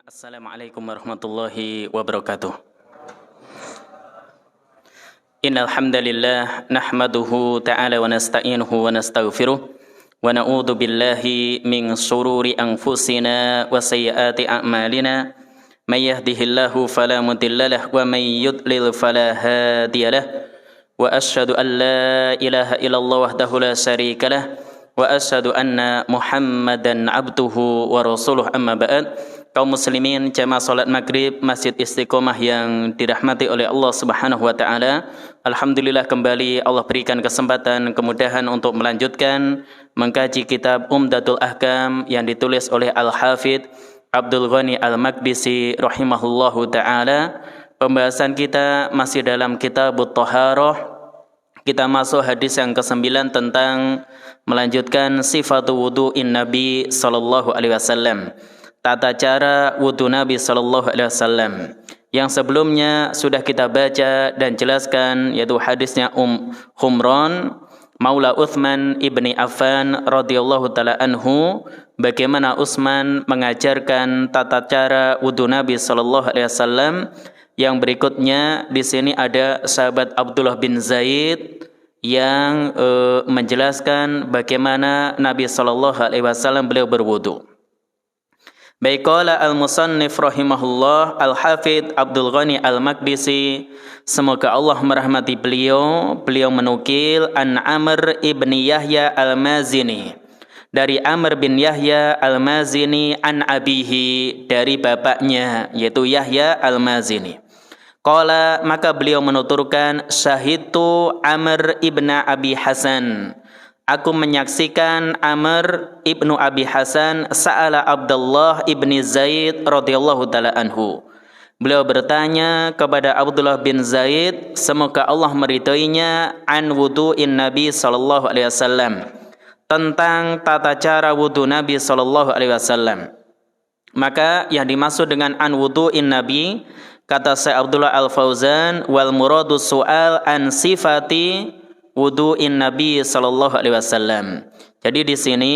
Assalamualaikum warahmatullahi wabarakatuh. Innal hamdalillah nahmaduhu ta'ala wa nasta'inuhu wa nastaghfiruh wa na'udzu billahi min shururi anfusina wa sayyiati a'malina may yahdihillahu fala mudhillalah wa may yudlil fala hadiyalah wa asyhadu an la ilaha illallah wahdahu la syarikalah wa asyhadu anna Muhammadan abduhu wa rasuluh amma ba'd. Kaum muslimin jamaah salat maghrib Masjid Istiqomah yang dirahmati oleh Allah Subhanahu wa taala. Alhamdulillah kembali Allah berikan kesempatan kemudahan untuk melanjutkan mengkaji kitab Umdatul Ahkam yang ditulis oleh Al-Hafidz Abdul Ghani Al-Maqdisi rahimahullahu taala. Pembahasan kita masih dalam Kitabut Thaharah. Kita masuk hadis yang ke-9 tentang melanjutkan sifatu wudu'in Nabi sallallahu alaihi wasallam. Tata cara wudu Nabi sallallahu alaihi wasallam yang sebelumnya sudah kita baca dan jelaskan, yaitu hadisnya Humran Maula Utsman ibni Affan radhiyallahu taala anhu, bagaimana Utsman mengajarkan tata cara wudu Nabi sallallahu alaihi wasallam. Yang berikutnya di sini ada sahabat Abdullah bin Zaid yang menjelaskan bagaimana Nabi sallallahu alaihi wasallam beliau berwudu. Baik, qala al-musannif rahimahullah Al-Hafidz Abdul Ghani Al-Maqdisi, semoga Allah merahmati beliau menukil an Amr ibni Yahya Al-Mazini, dari Amr bin Yahya Al-Mazini, an abihi, dari bapaknya yaitu Yahya Al-Mazini. Qala, maka beliau menuturkan, syahidtu Amr ibna Abi Hasan, aku menyaksikan Amr ibnu Abi Hasan sa'ala Abdullah ibni Zaid radhiyallahu ta'ala anhu. Beliau bertanya kepada Abdullah bin Zaid, semoga Allah meridhoinya, an wudu'in Nabi sallallahu alaihi wasallam, tentang tata cara wudu Nabi sallallahu alaihi wasallam. Maka yang dimaksud dengan an wudu'in Nabi, kata Syekh Abdullah Al-Fauzan, wal muradu su'al an sifati wudu'in Nabi sallallahu alaihi wasallam. Jadi di sini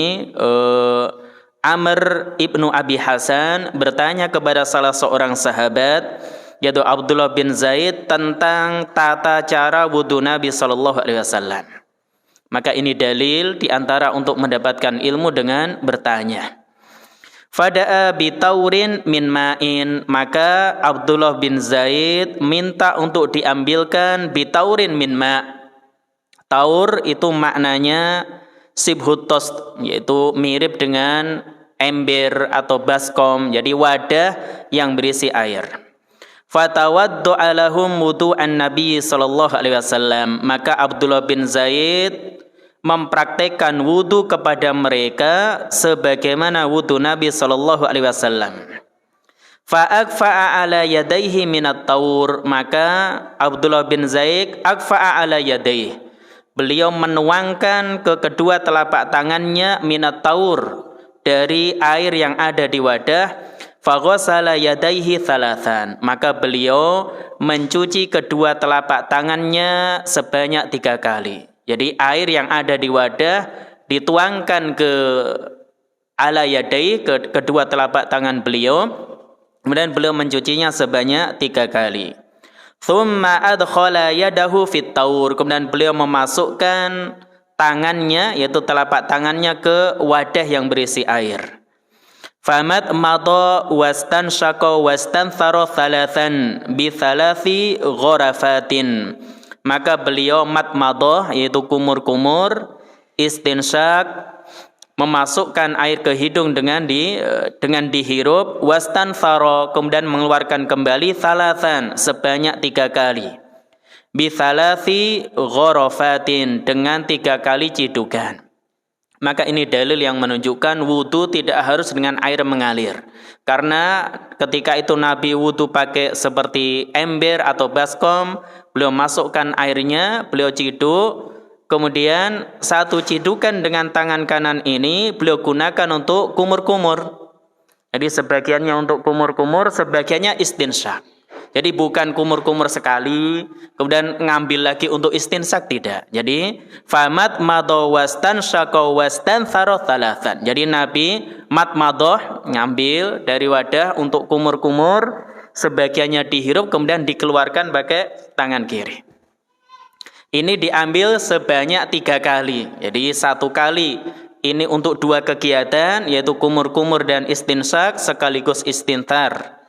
Amr ibnu Abi Hasan bertanya kepada salah seorang sahabat yaitu Abdullah bin Zaid tentang tata cara wudu Nabi sallallahu alaihi wasallam. Maka ini dalil diantara untuk mendapatkan ilmu dengan bertanya. Fada'a bitaurin min ma'in, maka Abdullah bin Zaid minta untuk diambilkan bitaurin min ma'. Taur itu maknanya sibhut tost, yaitu mirip dengan ember atau baskom, jadi wadah yang berisi air. Fatawaddu'a lahum wudu'an Nabi sallallahu alaihi wasallam, maka Abdullah bin Zaid mempraktekkan wudu kepada mereka sebagaimana wudu Nabi sallallahu alaihi wasallam. Fa'akfa'a ala yadayhi minat taur, maka Abdullah bin Zaid akfa'a ala yadayhi, beliau menuangkan ke kedua telapak tangannya minat taur, dari air yang ada di wadah. Faghasala yadaihi thalathan, maka beliau mencuci kedua telapak tangannya sebanyak 3 kali. Jadi air yang ada di wadah dituangkan ke ala yadaihi, ke kedua telapak tangan beliau, kemudian beliau mencucinya sebanyak 3 kali. Thumma adkhala yadahu fit taur, kemudian beliau memasukkan tangannya, yaitu telapak tangannya, ke wadah yang berisi air. Famat madha wastanshaqa wastanthara thalathan bi thalathi gharafatin, maka beliau matmadhah, yaitu kumur-kumur, istinsyak, memasukkan air ke hidung dengan dihirup, wastanthara, kemudian mengeluarkan kembali, thalathan, sebanyak 3 kali, bi thalathi gharafatin, dengan 3 kali cidukan. Maka ini dalil yang menunjukkan wudu tidak harus dengan air mengalir, karena ketika itu Nabi wudu pakai seperti ember atau baskom, beliau masukkan airnya, beliau ciduk, kemudian satu cidukan dengan tangan kanan ini beliau gunakan untuk kumur-kumur. Jadi sebagiannya untuk kumur-kumur, sebagiannya istinsyak. Jadi bukan kumur-kumur sekali, kemudian ngambil lagi untuk istinsak, tidak. Jadi famat madho wastan syaqo wastan thalathan. Jadi Nabi madhoh ngambil dari wadah untuk kumur-kumur, sebagiannya dihirup kemudian dikeluarkan pakai tangan kiri. Ini diambil sebanyak 3 kali. Jadi 1 kali ini untuk 2 kegiatan, yaitu kumur-kumur dan istinsak sekaligus istinthar.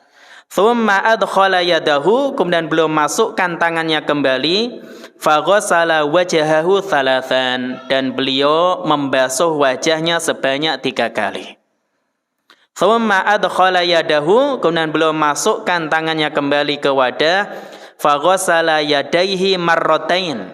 Thumma adkhala yadahu, kemudian beliau masukkan tangannya kembali, faghasala wajhahu thalathan, dan beliau membasuh wajahnya sebanyak 3 kali. Thumma adkhala yadahu, kemudian beliau masukkan tangannya kembali ke wadah, faghasala yadaihi marratain.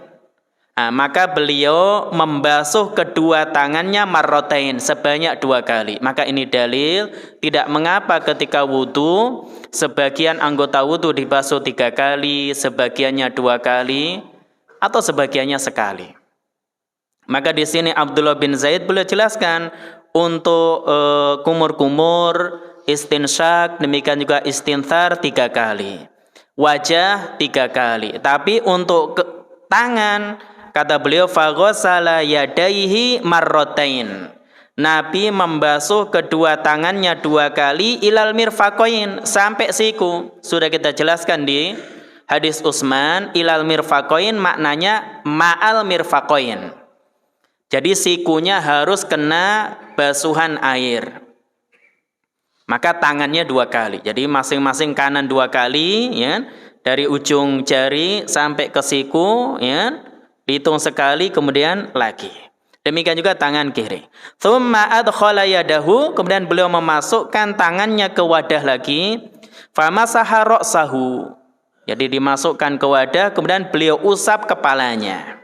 Maka beliau membasuh kedua tangannya marratain, sebanyak 2 kali. Maka ini dalil tidak mengapa ketika wudu sebagian anggota wudu dibasuh 3 kali, sebagiannya 2 kali, atau sebagiannya sekali. Maka di sini Abdullah bin Zaid beliau jelaskan untuk kumur-kumur, istinsyak, demikian juga istinthar 3 kali, wajah 3 kali. Tapi untuk tangan, kata beliau, faghasala yadaihi marratain. Nabi membasuh kedua tangannya 2 kali, ilal mirfaqain, sampai siku. Sudah kita jelaskan di hadis Utsman, ilal mirfaqain maknanya ma'al mirfaqain. Jadi sikunya harus kena basuhan air. Maka tangannya 2 kali. Jadi masing-masing kanan 2 kali, ya, dari ujung jari sampai ke siku, ya. Dihitung sekali, kemudian lagi. Demikian juga tangan kiri. Tsumma adkhala yadahu, kemudian beliau memasukkan tangannya ke wadah lagi. Famasaha ra'sahu. Jadi dimasukkan ke wadah, kemudian beliau usap kepalanya.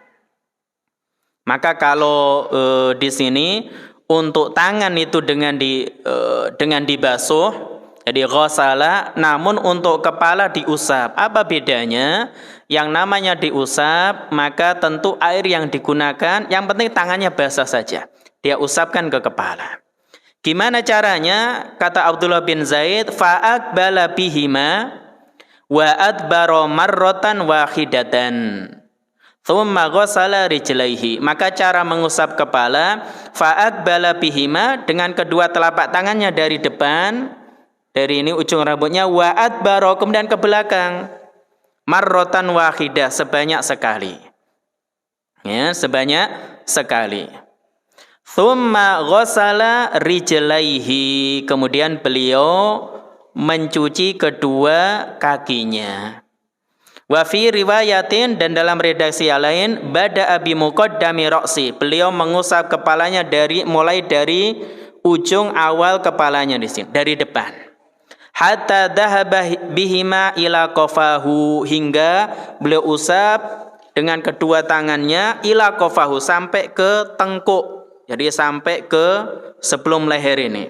Maka kalau di sini untuk tangan itu dengan dibasuh, jadi ghasala, namun untuk kepala diusap. Apa bedanya? Yang namanya diusap, maka tentu air yang digunakan, yang penting tangannya basah saja. Dia usapkan ke kepala. Gimana caranya? Kata Abdullah bin Zaid, fa'aqbala bihima wa adbara marratan wahidatan. Thumma ghasala rijlaihi. Maka cara mengusap kepala, fa'aqbala bihima, dengan kedua telapak tangannya dari depan, dari ini ujung rambutnya, wa adbara, kemudian ke belakang, marrotan wahidah, sebanyak sekali. Ya, sebanyak sekali. Thumma ghasala rijlaihi, kemudian beliau mencuci kedua kakinya. Wa fi riwayatin, dan dalam redaksi yang lain, bada'a bi muqaddami ra'si, beliau mengusap kepalanya mulai dari ujung awal kepalanya di sini, dari depan. Hatta dhahaba bihima ila qafahu, hingga beliau usap dengan kedua tangannya ila qafahu, sampai ke tengkuk. Jadi sampai ke sebelum leher ini.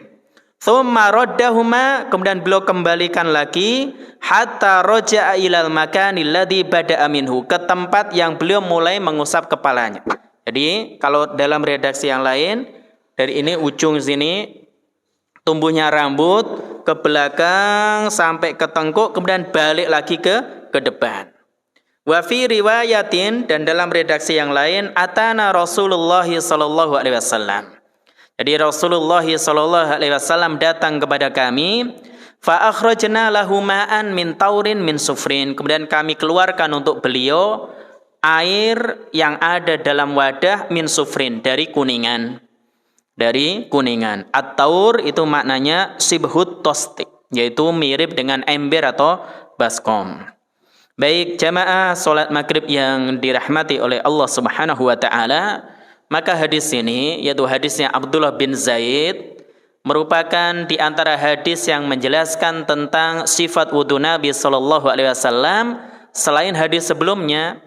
Tsumma raddahuma, kemudian beliau kembalikan lagi, hatta raja'a ilal makanil ladzi bada'a minhu, ke tempat yang beliau mulai mengusap kepalanya. Jadi kalau dalam redaksi yang lain, dari ini ujung sini tumbuhnya rambut ke belakang sampai ke tengkuk, kemudian balik lagi ke depan. Wa fi riwayatin, dan dalam redaksi yang lain, atana Rasulullah sallallahu alaihi wasallam. Jadi Rasulullah sallallahu alaihi wasallam datang kepada kami, fa akhrajna lahu ma'an min taurin min sufrin, kemudian kami keluarkan untuk beliau air yang ada dalam wadah min sufrin, dari kuningan. Dari kuningan. At-taur itu maknanya sibhut tostik, yaitu mirip dengan ember atau baskom. Baik jamaah salat maghrib yang dirahmati oleh Allah Subhanahu wa taala, maka hadis ini, yaitu hadisnya Abdullah bin Zaid, merupakan di antara hadis yang menjelaskan tentang sifat wudu Nabi sallallahu alaihi wasallam selain hadis sebelumnya,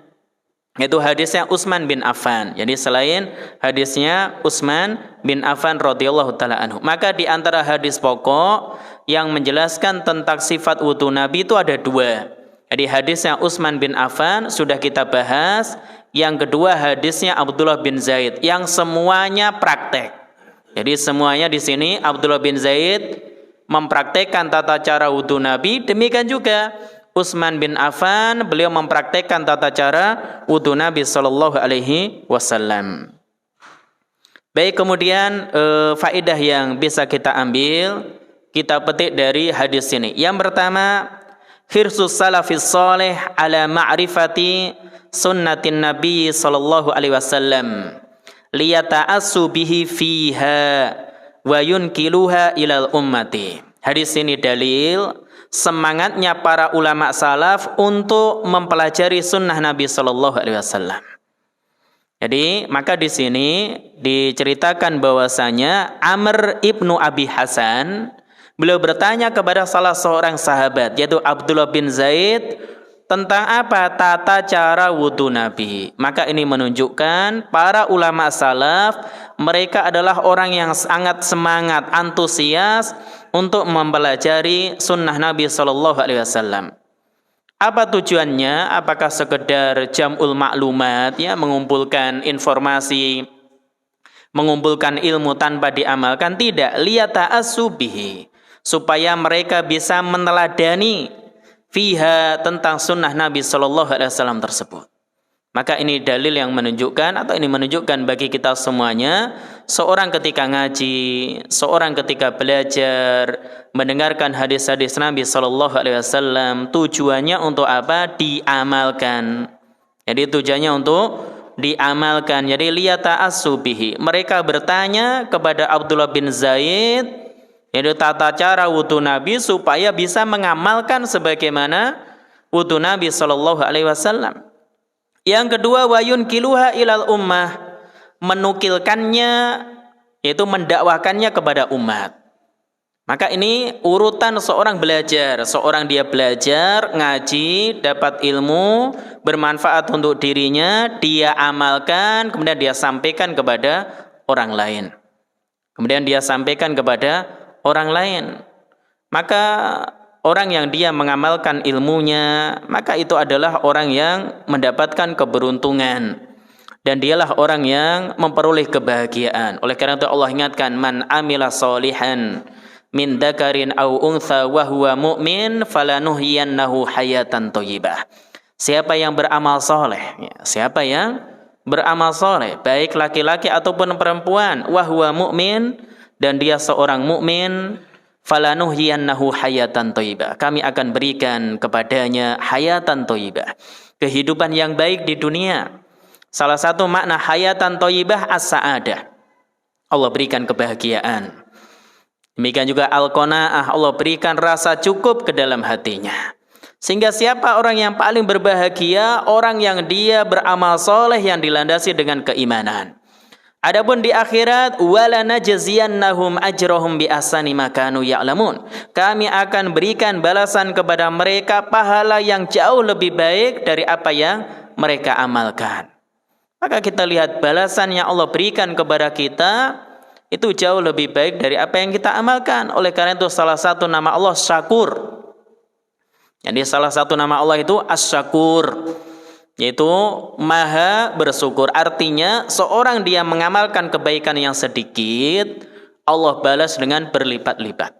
yaitu hadisnya Utsman bin Affan. Jadi selain hadisnya Utsman bin Affan radhiyallahu taala anhu. Maka di antara hadis pokok yang menjelaskan tentang sifat wudu Nabi itu ada 2. Jadi hadisnya Utsman bin Affan sudah kita bahas. Yang kedua hadisnya Abdullah bin Zaid, yang semuanya praktek. Jadi semuanya di sini Abdullah bin Zaid mempraktekkan tata cara wudu Nabi. Demikian juga Utsman bin Affan, beliau mempraktekkan tata cara wudu Nabi sallallahu alaihi wasallam. Baik, kemudian faedah yang bisa kita ambil, kita petik dari hadis ini. Yang pertama, hirsus salafis salih ala ma'rifati sunnatin Nabi sallallahu alaihi wasallam liyata'assu bihi fiha wa yunkiluha ilal ummati. Hadis ini dalil semangatnya para ulama salaf untuk mempelajari sunnah Nabi sallallahu alaihi wasallam. Jadi, maka di sini diceritakan bahwasanya Amr ibnu Abi Hasan, beliau bertanya kepada salah seorang sahabat, yaitu Abdullah bin Zaid, tentang apa tata cara wudu Nabi. Maka ini menunjukkan para ulama salaf, mereka adalah orang yang sangat semangat, antusias untuk mempelajari sunnah Nabi sallallahu alaihi wasallam. Apa tujuannya? Apakah sekedar jam'ul maklumat, ya, mengumpulkan informasi, mengumpulkan ilmu tanpa diamalkan? Tidak. Liyata'assu bihi, supaya mereka bisa meneladani fiha, tentang sunnah Nabi sallallahu alaihi wasallam tersebut. Maka ini dalil yang menunjukkan, atau ini menunjukkan bagi kita semuanya, seorang ketika ngaji, seorang ketika belajar, mendengarkan hadis-hadis Nabi sallallahu alaihi wasallam, tujuannya untuk apa? Diamalkan. Jadi tujuannya untuk diamalkan. Jadi liyata'assu bihi. Mereka bertanya kepada Abdullah bin Zaid, yaitu tata cara wudu Nabi, supaya bisa mengamalkan sebagaimana wudu Nabi sallallahu alaihi wasallam. Yang kedua, wayun kiluha ilal ummah, menukilkannya, yaitu mendakwakannya kepada umat. Maka ini urutan seorang belajar. Seorang dia belajar, ngaji, dapat ilmu, bermanfaat untuk dirinya, dia amalkan, kemudian dia sampaikan kepada orang lain. Kemudian dia sampaikan kepada orang lain. Maka orang yang dia mengamalkan ilmunya, maka itu adalah orang yang mendapatkan keberuntungan, dan dialah orang yang memperoleh kebahagiaan. Oleh karena itu Allah ingatkan, man amila sholihan min dzakarin aw untha wa huwa mu'min falanuhyiyannahu hayatan thayyibah. Siapa yang beramal soleh, siapa yang beramal soleh, baik laki-laki ataupun perempuan, wa huwa mu'min, dan dia seorang mukmin, falanuhyiyannahu hayatan thayyibah, kami akan berikan kepadanya hayatan thayyibah, kehidupan yang baik di dunia. Salah satu makna hayatan thayyibah as-sa'adah, Allah berikan kebahagiaan. Demikian juga al-qanaah, Allah berikan rasa cukup ke dalam hatinya. Sehingga siapa orang yang paling berbahagia? Orang yang dia beramal soleh yang dilandasi dengan keimanan. Adapun di akhirat, wala najziyannahum ajrahum bi ahsani ma kanu ya'lamun, kami akan berikan balasan kepada mereka pahala yang jauh lebih baik dari apa yang mereka amalkan. Maka kita lihat balasan yang Allah berikan kepada kita itu jauh lebih baik dari apa yang kita amalkan. Oleh karena itu salah satu nama Allah Syakur. Jadi salah satu nama Allah itu Asy-Syakur, yaitu maha bersyukur. Artinya seorang dia mengamalkan kebaikan yang sedikit, Allah balas dengan berlipat-lipat.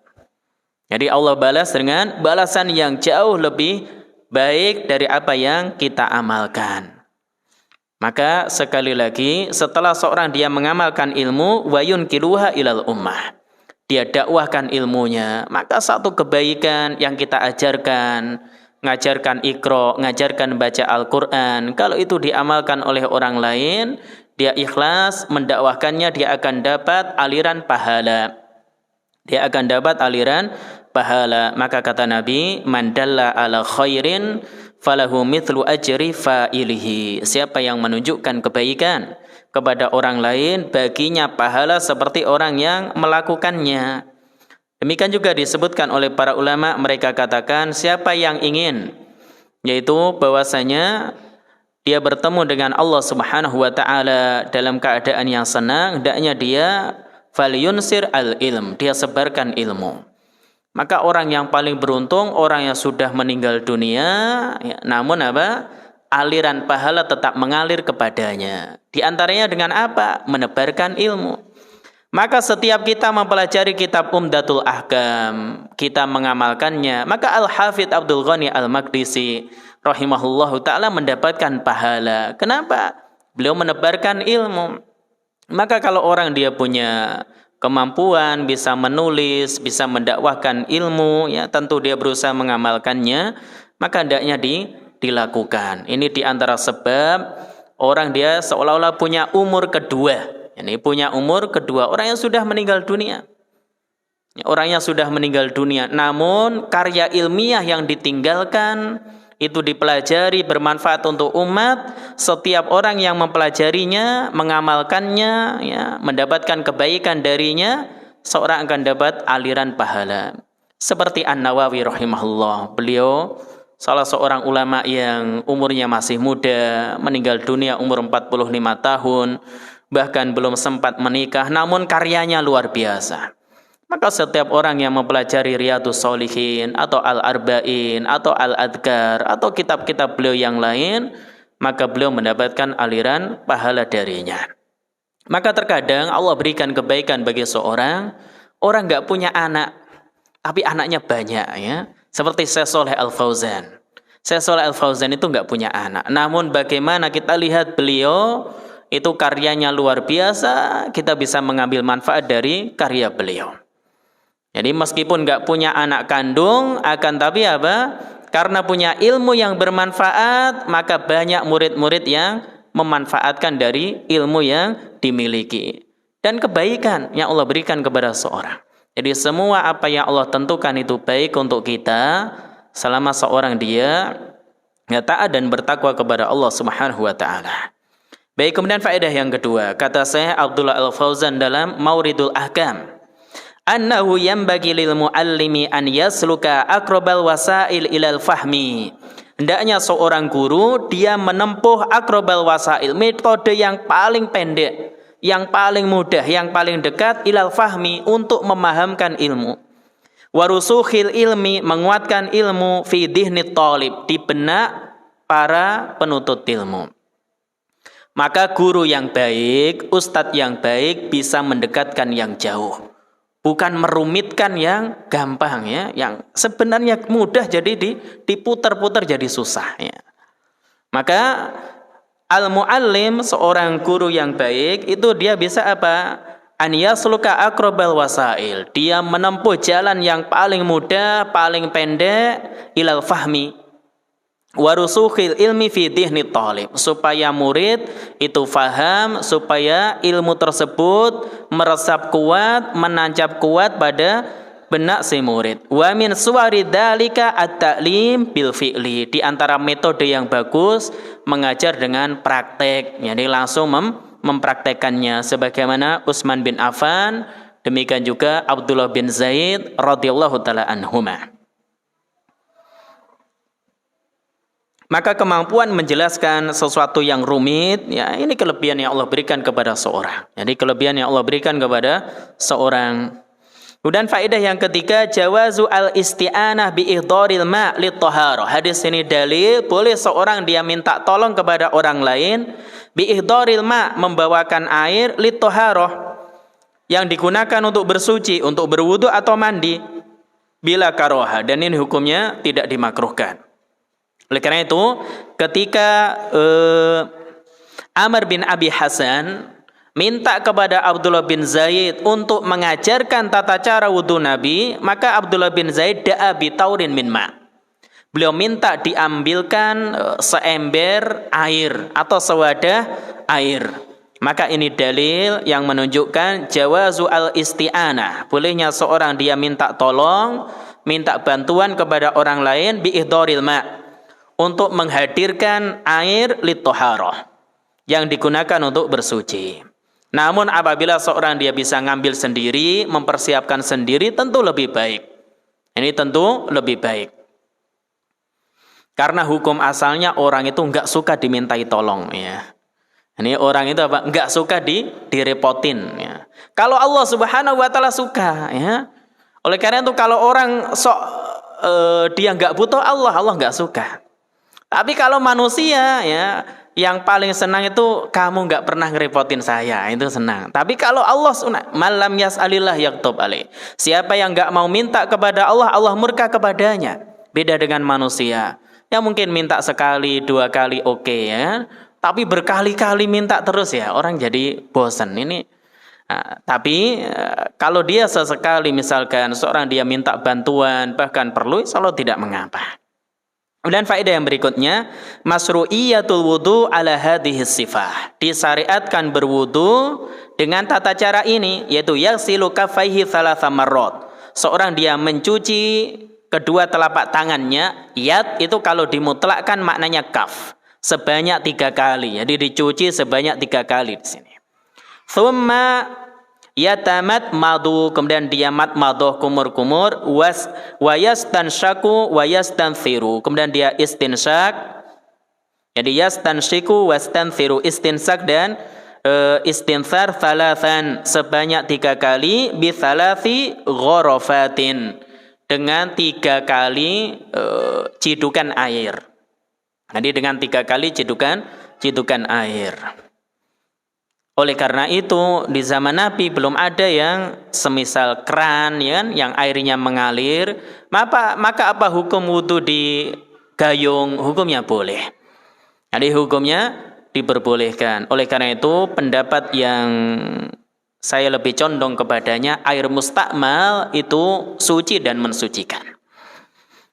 Jadi Allah balas dengan balasan yang jauh lebih baik dari apa yang kita amalkan. Maka sekali lagi, setelah seorang dia mengamalkan ilmu, wayun kiluha ilal ummah, dia dakwahkan ilmunya, maka satu kebaikan yang kita ajarkan, ngajarkan Iqra, ngajarkan baca Al-Quran, kalau itu diamalkan oleh orang lain, dia ikhlas mendakwahkannya, dia akan dapat aliran pahala. Dia akan dapat aliran pahala. Maka kata Nabi, man dalla ala khairin falahu mithlu ajri fa'ilihi. Siapa yang menunjukkan kebaikan kepada orang lain, baginya pahala seperti orang yang melakukannya. Demikian juga disebutkan oleh para ulama, mereka katakan siapa yang ingin, yaitu bahwasanya dia bertemu dengan Allah Subhanahu wa taala dalam keadaan yang senang, hendaknya dia falyunsir al-ilm, dia sebarkan ilmu. Maka orang yang paling beruntung orang yang sudah meninggal dunia, ya, namun apa? Aliran pahala tetap mengalir kepadanya. Di antaranya dengan apa? Menebarkan ilmu. Maka setiap kita mempelajari kitab Umdatul Ahkam, kita mengamalkannya, maka Al-Hafidz Abdul Ghani Al-Maqdisi rahimahullahu ta'ala mendapatkan pahala. Kenapa? Beliau menebarkan ilmu. Maka kalau orang dia punya kemampuan, bisa menulis, bisa mendakwahkan ilmu, ya tentu dia berusaha mengamalkannya, maka hendaknya dilakukan. Ini diantara sebab orang dia seolah-olah punya umur kedua. Ini punya umur kedua, orang yang sudah meninggal dunia. Orang yang sudah meninggal dunia, namun karya ilmiah yang ditinggalkan itu dipelajari, bermanfaat untuk umat. Setiap orang yang mempelajarinya, mengamalkannya, ya, mendapatkan kebaikan darinya, seorang akan dapat aliran pahala. Seperti An-Nawawi rahimahullah, beliau salah seorang ulama yang umurnya masih muda, meninggal dunia umur 45 tahun, bahkan belum sempat menikah, namun karyanya luar biasa. Maka setiap orang yang mempelajari Riyadhus Shalihin atau Al-Arba'in atau Al-Adhkar atau kitab-kitab beliau yang lain, maka beliau mendapatkan aliran pahala darinya. Maka terkadang Allah berikan kebaikan bagi seorang, orang nggak punya anak, tapi anaknya banyak, ya. Seperti Syekh Shalih Al-Fauzan. Syekh Shalih Al-Fauzan itu nggak punya anak, namun bagaimana kita lihat beliau itu karyanya luar biasa, kita bisa mengambil manfaat dari karya beliau. Jadi meskipun nggak punya anak kandung, akan tapi apa? Karena punya ilmu yang bermanfaat, maka banyak murid-murid yang memanfaatkan dari ilmu yang dimiliki. Dan kebaikan yang Allah berikan kepada seorang. Jadi semua apa yang Allah tentukan itu baik untuk kita, selama seorang dia taat dan bertakwa kepada Allah Subhanahu wa taala. Baik, kemudian faedah yang kedua, kata Syekh Abdullah Al-Fauzan dalam Mauridul Ahkam, annahu yanbaghi lil muallimi an yasluka aqrabal wasail ilal fahmi. Hendaknya seorang guru dia menempuh aqrabal wasail, metode yang paling pendek, yang paling mudah, yang paling dekat ilal fahmi, untuk memahamkan ilmu. Warusukhil ilmi, menguatkan ilmu fi dhihnit talib, di benak para penuntut ilmu. Maka guru yang baik, ustadz yang baik bisa mendekatkan yang jauh. Bukan merumitkan yang gampang, ya, yang sebenarnya mudah jadi diputar-putar jadi susah, ya. Maka al-muallim, seorang guru yang baik itu dia bisa apa? An yasluka aqrabal wasail. Dia menempuh jalan yang paling mudah, paling pendek ilal fahmi. Warusukhil ilmi fi dhihni talib, supaya murid itu faham, supaya ilmu tersebut meresap kuat, menancap kuat pada benak si murid. Wa min suwari dzalika at-ta'lim bil fi'li, di antara metode yang bagus mengajar dengan praktek, yakni langsung mempraktekannya, sebagaimana Utsman bin Affan, demikian juga Abdullah bin Zaid radhiyallahu taala anhuma. Maka kemampuan menjelaskan sesuatu yang rumit, ya, ini kelebihan yang Allah berikan kepada seorang. Jadi kelebihan yang Allah berikan kepada seorang. Kemudian faedah yang ketiga, jawazu al-isti'anah bi ihdharil ma' lit-taharah. Hadis ini dalil boleh seorang dia minta tolong kepada orang lain bi ihdharil ma', membawakan air, lit-taharah, yang digunakan untuk bersuci, untuk berwudu atau mandi, bila karoha, dan ini hukumnya tidak dimakruhkan. Oleh karena itu, ketika Amr bin Abi Hasan minta kepada Abdullah bin Zaid untuk mengajarkan tata cara wudhu Nabi, maka Abdullah bin Zaid da'a bi taurin min ma'. Beliau minta diambilkan seember air atau sewadah air. Maka ini dalil yang menunjukkan jawazu al-isti'anah, bolehnya seorang dia minta tolong, minta bantuan kepada orang lain bi ihdharil ma', untuk menghadirkan air lit-taharah, yang digunakan untuk bersuci. Namun apabila seorang dia bisa ngambil sendiri, mempersiapkan sendiri, tentu lebih baik. Ini tentu lebih baik. Karena hukum asalnya orang itu enggak suka dimintai tolong, ya. Ini orang itu apa? Enggak suka direpotin, ya. Kalau Allah Subhanahu wa taala suka, ya. Oleh karena itu kalau orang dia enggak butuh Allah enggak suka. Tapi kalau manusia, ya, yang paling senang itu kamu nggak pernah ngerepotin saya, itu senang. Tapi kalau Allah malam yas'alillah yaktub alaih. Siapa yang nggak mau minta kepada Allah, Allah murka kepadanya. Beda dengan manusia. Ya mungkin minta sekali, 2 kali oke ya. Tapi berkali-kali minta terus ya, orang jadi bosan. Tapi kalau dia sesekali misalkan seorang dia minta bantuan, bahkan perlu, insya Allah tidak mengapa. Kemudian faedah yang berikutnya, masru'iyatul wudu ala hadhihi sifah. Disyariatkan berwudu dengan tata cara ini, yaitu yaghsilu kaffaihi thalatha marrat. Seorang dia mencuci kedua telapak tangannya, yad itu kalau dimutlakkan maknanya kaf, sebanyak 3 kali. Jadi dicuci sebanyak 3 kali di sini. Thumma yatamat madu, kemudian dia matmadoh kumur-kumur, wayastanshaku wayastanthiru, kemudian dia istinsyak, jadi yastanshiku wastanthiru, istinsak dan istinthar thalathan, sebanyak 3 kali, bithalathi ghorofatin, dengan 3 kali cidukan air. Jadi dengan 3 kali cidukan air. Oleh karena itu di zaman Nabi belum ada yang semisal keran ya, yang airnya mengalir, maka apa hukum wudu di gayung? Hukumnya boleh. Jadi hukumnya diperbolehkan. Oleh karena itu pendapat yang saya lebih condong kepadanya, air mustakmal itu suci dan mensucikan.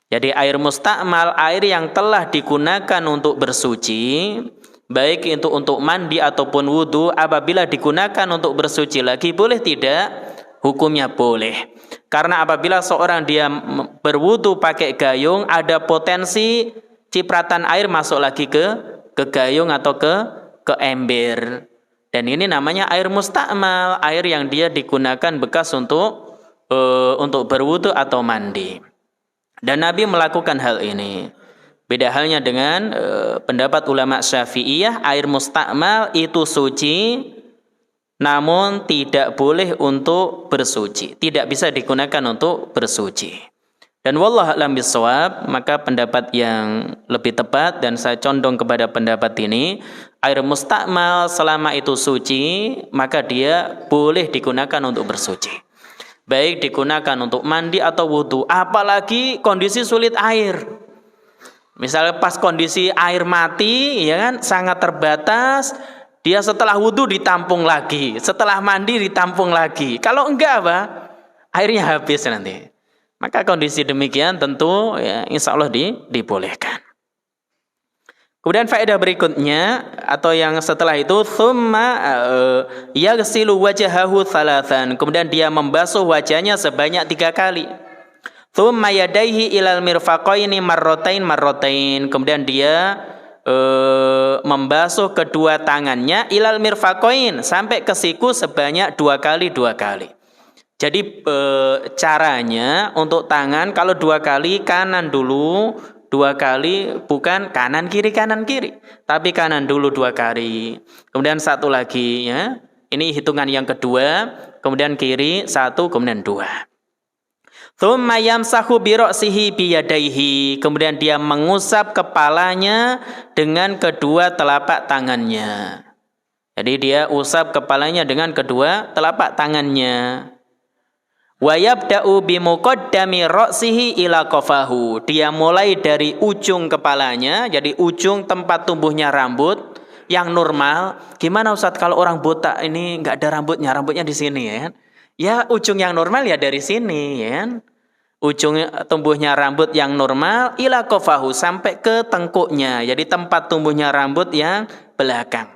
Jadi air mustakmal, air yang telah digunakan untuk bersuci, baik itu untuk mandi ataupun wudu, apabila digunakan untuk bersuci lagi, boleh tidak? Hukumnya boleh. Karena apabila seorang dia berwudu pakai gayung, ada potensi cipratan air masuk lagi ke gayung atau ke ember. Dan ini namanya air mustakmal, air yang dia digunakan bekas untuk berwudu atau mandi. Dan Nabi melakukan hal ini. Beda halnya dengan pendapat ulama Syafi'iyah, air mustakmal itu suci, namun tidak boleh untuk bersuci, tidak bisa digunakan untuk bersuci. Dan wallahu a'lam bishawab, maka pendapat yang lebih tepat dan saya condong kepada pendapat ini, air mustakmal selama itu suci, maka dia boleh digunakan untuk bersuci. Baik digunakan untuk mandi atau wudu, apalagi kondisi sulit air. Misalnya pas kondisi air mati, ya kan, sangat terbatas, dia setelah wudu ditampung lagi, setelah mandi ditampung lagi. Kalau enggak apa? Airnya habis nanti. Maka kondisi demikian tentu ya, insya Allah dibolehkan. Kemudian faedah berikutnya atau yang setelah itu, thumma yaghsilu wajhahu thalathan. Kemudian dia membasuh wajahnya sebanyak 3 kali. Thumma yadaihi ilal mirfaqaini marrotain. Kemudian dia membasuh kedua tangannya ilal mirfaqain, sampai ke siku sebanyak 2 kali. Jadi caranya untuk tangan kalau 2 kali, kanan dulu 2 kali, bukan kanan kiri, tapi kanan dulu 2 kali. Kemudian 1 lagi ya. Ini hitungan yang kedua, kemudian kiri 1, kemudian 2. Tsumma yamsahu bi ra'sihi bi yadayhi. Kemudian dia mengusap kepalanya dengan kedua telapak tangannya. Jadi dia usap kepalanya dengan kedua telapak tangannya. Wa yabda'u bi muqaddami ra'sihi ila qafahu. Dia mulai dari ujung kepalanya, jadi ujung tempat tumbuhnya rambut yang normal. Gimana Ustaz kalau orang botak ini enggak ada rambutnya di sini ya kan? Ya ujung yang normal ya dari sini ya kan. Ujung tumbuhnya rambut yang normal ila qafahu, sampai ke tengkuknya. Jadi tempat tumbuhnya rambut yang belakang.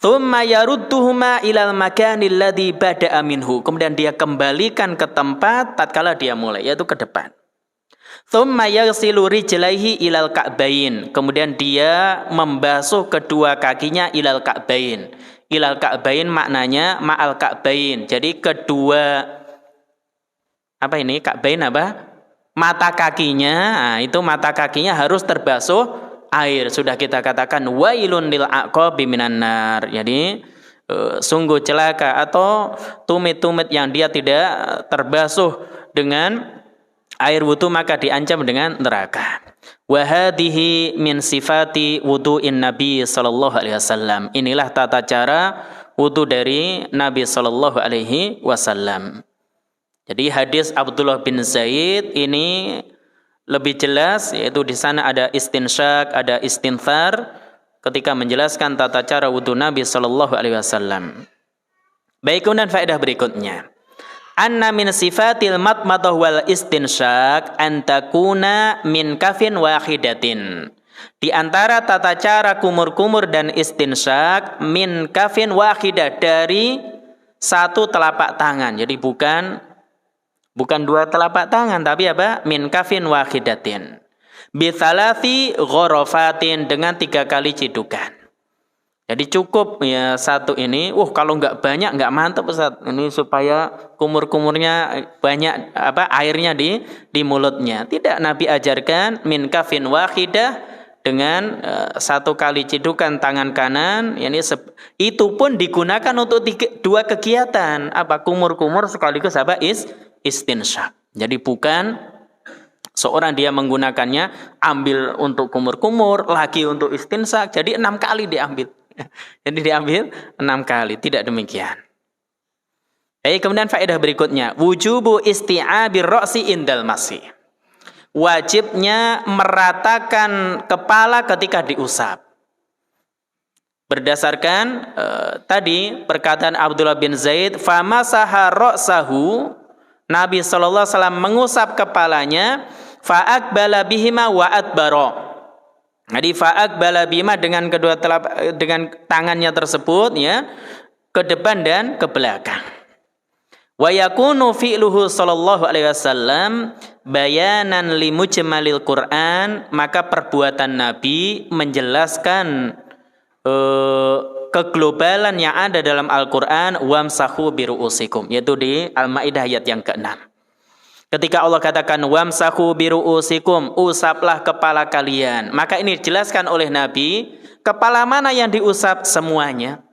Tsumma yarudduhuma ilal makanil ladzi bada'a minhu. Kemudian dia kembalikan ke tempat tatkala dia mulai, yaitu ke depan. Tsumma yaghsilu rijlaihi ilal ka'bain. Kemudian dia membasuh kedua kakinya ilal ka'bain. Ilal ka'bain maknanya ma'al ka'bain. Jadi kedua ka'bain mata kakinya. Nah, itu mata kakinya harus terbasuh air. Sudah kita katakan wailun lil aqabi minan nar. Jadi sungguh celaka atau tumit-tumit yang dia tidak terbasuh dengan air wudu, maka diancam dengan neraka. Wa hadhihi min sifati wudu'in Nabi sallallahu alaihi wasallam. Inilah tata cara wudu dari Nabi sallallahu alaihi wasallam. Jadi hadis Abdullah bin Zaid ini lebih jelas, yaitu di sana ada istinsyak, ada istinthar ketika menjelaskan tata cara wudu Nabi sallallahu alaihi wasallam. Baik, kemudian faedah berikutnya. Anna min sifatil matmadah wal istinsyak an takuna min kafin wahidatin. Di antara tata cara kumur-kumur dan istinsyak min kafin wahidah, dari satu telapak tangan. Jadi bukan dua telapak tangan, tapi apa? Min kafin wahidatin. Bi thalathi gharafatin, dengan 3 kali cidukan. Jadi cukup ya satu ini. Kalau nggak banyak nggak mantap Ustaz. Ini supaya kumur-kumurnya banyak airnya di mulutnya. Tidak, Nabi ajarkan min kafin wahidah, dengan 1 kali cidukan tangan kanan. Itu pun digunakan untuk 2 kegiatan. Kumur-kumur sekaligus istinsyak. Jadi bukan seorang dia menggunakannya ambil untuk kumur-kumur, lagi untuk istinsyak. Jadi 6 kali diambil. Jadi diambil 6 kali, tidak demikian. Kemudian faedah berikutnya, wujubu isti'abir ra'si indal masih. Wajibnya meratakan kepala ketika diusap. Berdasarkan tadi perkataan Abdullah bin Zaid, famasaha ra'sahu, Nabi sallallahu alaihi wasallam mengusap kepalanya, fa'aqbala bihima wa adbara. Jadi fa'aqbala bima, dengan dengan tangannya tersebut ya, ke depan dan ke belakang. Wa yakunu fi'luhu sallallahu alaihi wasallam bayanan li mujmalil Qur'an, maka perbuatan Nabi menjelaskan keglobalan yang ada dalam Al-Qur'an, wamsahu biru'usikum, yaitu di Al-Maidah ayat yang ke-6. Ketika Allah katakan wamsahu biru'usikum, usaplah kepala kalian, maka ini dijelaskan oleh Nabi, kepala mana yang diusap? Semuanya.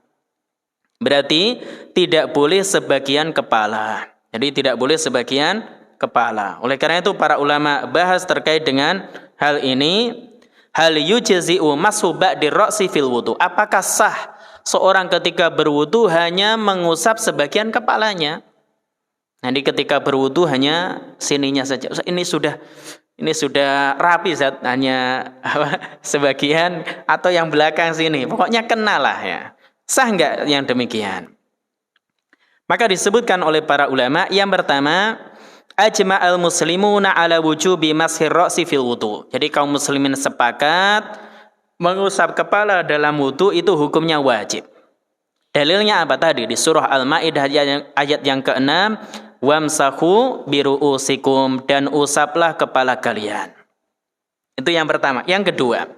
Berarti tidak boleh sebagian kepala. Jadi tidak boleh sebagian kepala. Oleh karena itu para ulama bahas terkait dengan hal ini. Hal yujzi'u mashu ba'di ra'si fil wudu. Apakah sah seorang ketika berwudu hanya mengusap sebagian kepalanya? Nanti ketika berwudu hanya sininya saja. Ini sudah rapi Zat, hanya sebagian atau yang belakang sini. Pokoknya kenalah ya. Sah enggak yang demikian? Maka disebutkan oleh para ulama, yang pertama, ajma'al muslimuna ala wujubi mashir ra'si fil wudu. Jadi kaum muslimin sepakat mengusap kepala dalam wudu itu hukumnya wajib. Dalilnya apa tadi? Di surah Al-Maidah ayat yang ke-6, wamsahu biru'usikum, dan usaplah kepala kalian. Itu yang pertama. Yang kedua,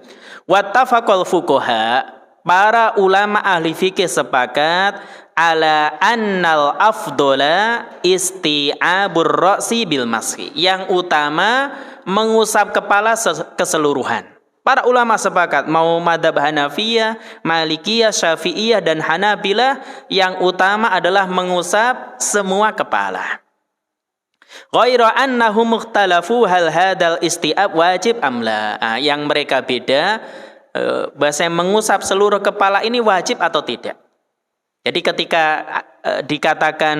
wattafaqal fuqaha, para ulama ahli fikih sepakat ala annal afdola isti'abur ra'si bil mashi. Yang utama mengusap kepala keseluruhan. Para ulama sepakat, mau madhab Hanafiyah, Malikiyah, Syafi'iyah, dan Hanabilah, yang utama adalah mengusap semua kepala. Ghaira annahum mukhtalafu hal hadal isti'ab wajib amla. Yang mereka beda, bahasa mengusap seluruh kepala ini wajib atau tidak. Jadi ketika dikatakan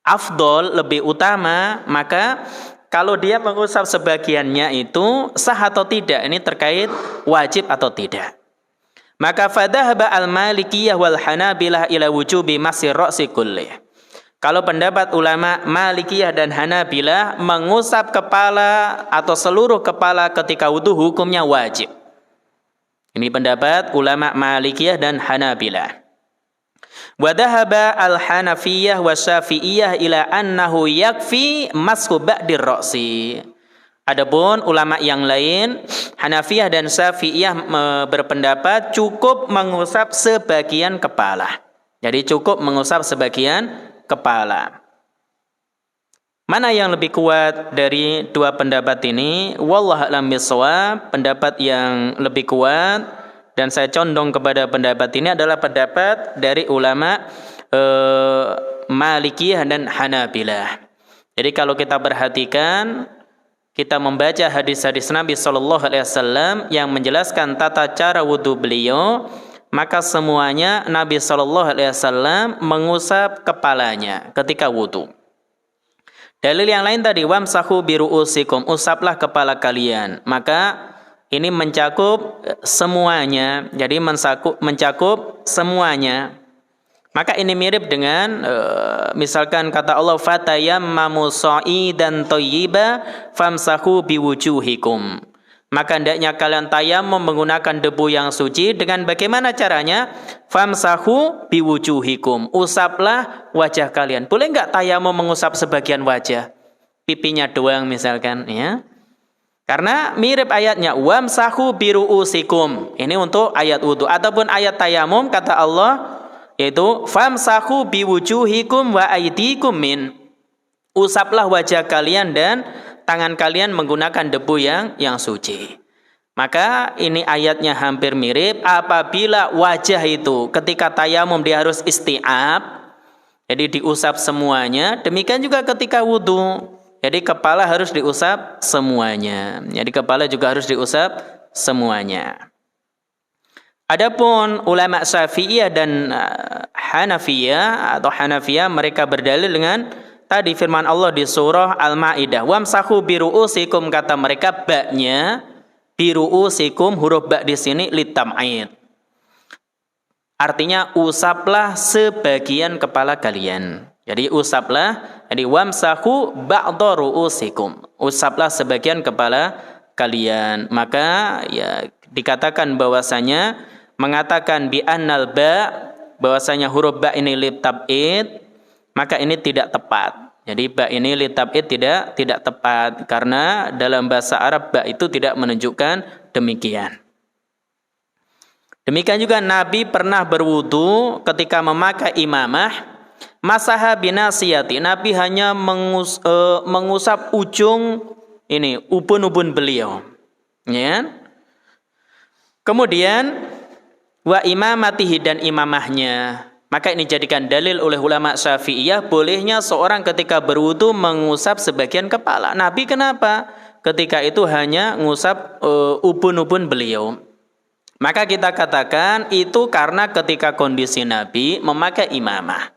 afdol, lebih utama, maka kalau dia mengusap sebagiannya itu sah atau tidak, ini terkait wajib atau tidak. Maka fadhahaba al-Malikiyah wal Hanabilah ila wujubi masir ra'si kullih. Kalau pendapat ulama Malikiyah dan Hanabilah, mengusap kepala atau seluruh kepala ketika wudu hukumnya wajib. Ini pendapat ulama Malikiyah dan Hanabilah. Wa dhahaba al-Hanafiyah wa Syafi'iyah ila annahu yakfi mashu ba'dir ra'si. Adapun ulama yang lain, Hanafiyah dan Syafi'iyah berpendapat cukup mengusap sebagian kepala. Jadi cukup mengusap sebagian kepala. Mana yang lebih kuat dari dua pendapat ini? Wallahu a'lam bishawab. Pendapat yang lebih kuat dan saya condong kepada pendapat ini adalah pendapat dari ulama Malikiyah dan Hanabilah. Jadi kalau kita perhatikan kita membaca hadis-hadis Nabi Shallallahu Alaihi Wasallam yang menjelaskan tata cara wudhu beliau, maka semuanya Nabi Shallallahu Alaihi Wasallam mengusap kepalanya ketika wudhu. Dalil yang lain tadi, wamsahu biru'usikum, usaplah kepala kalian. Maka ini mencakup semuanya, jadi mencakup semuanya. Maka ini mirip dengan misalkan kata Allah, fatayammamu sha'idan thayyiba famsahu biwujuhikum. Maka hendaknya kalian tayammum menggunakan debu yang suci dengan bagaimana caranya? Famsahu biwujuhikum. Usaplah wajah kalian. Boleh enggak tayammum mengusap sebagian wajah? Pipinya doang misalkan, ya. Karena mirip ayatnya, wamsahu biru'usikum. Ini untuk ayat wudu ataupun ayat tayammum kata Allah, yaitu famsahu biwujuhikum wa aydikum min. Usaplah wajah kalian dan tangan kalian menggunakan debu yang suci. Maka ini ayatnya hampir mirip. Apabila wajah itu ketika tayammum dia harus isti'ab, jadi diusap semuanya. Demikian juga ketika wudu, jadi kepala harus diusap semuanya. Jadi kepala juga harus diusap semuanya. Adapun ulama Syafi'iyah dan Hanafiyah mereka berdalil dengan tadi firman Allah di surah Al-Maidah, wamsahu biru'usikum, kata mereka ba'nya biru'usikum, huruf ba' di sini litam'id. Artinya usaplah sebagian kepala kalian. Jadi usaplah, jadi wamsahu ba'dha ru'usikum. Usaplah sebagian kepala kalian. Maka ya dikatakan bahwasanya mengatakan bi annal ba, bahwasanya huruf ba ini litab'id, maka ini tidak tepat. Jadi ba ini litab'id tidak tepat karena dalam bahasa Arab ba itu tidak menunjukkan demikian. Demikian juga Nabi pernah berwudu ketika memakai imamah, masaha binasiyati, Nabi hanya mengusap ujung ini ubun-ubun beliau, ya. Kemudian wa imamatihi, dan imamahnya. Maka ini dijadikan dalil oleh ulama Syafi'iyah bolehnya seorang ketika berwudu mengusap sebagian kepala. Nabi kenapa? Ketika itu hanya mengusap ubun-ubun beliau. Maka kita katakan itu karena ketika kondisi Nabi memakai imamah.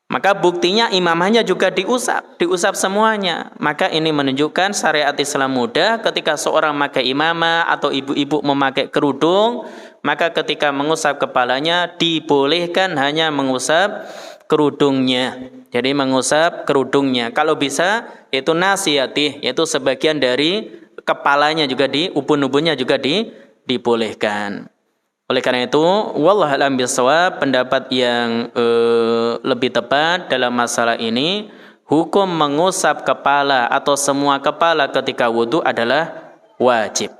Maka buktinya imamahnya juga diusap semuanya. Maka ini menunjukkan syariat Islam mudah. Ketika seorang memakai imamah atau ibu-ibu memakai kerudung, maka ketika mengusap kepalanya dibolehkan hanya mengusap kerudungnya. Jadi mengusap kerudungnya. Kalau bisa itu nasiyatih, yaitu sebagian dari kepalanya juga ubun-ubunnya juga dibolehkan. Oleh karena itu, wallahu a'lam bishawab, pendapat yang lebih tepat dalam masalah ini, hukum mengusap kepala atau semua kepala ketika wudu adalah wajib.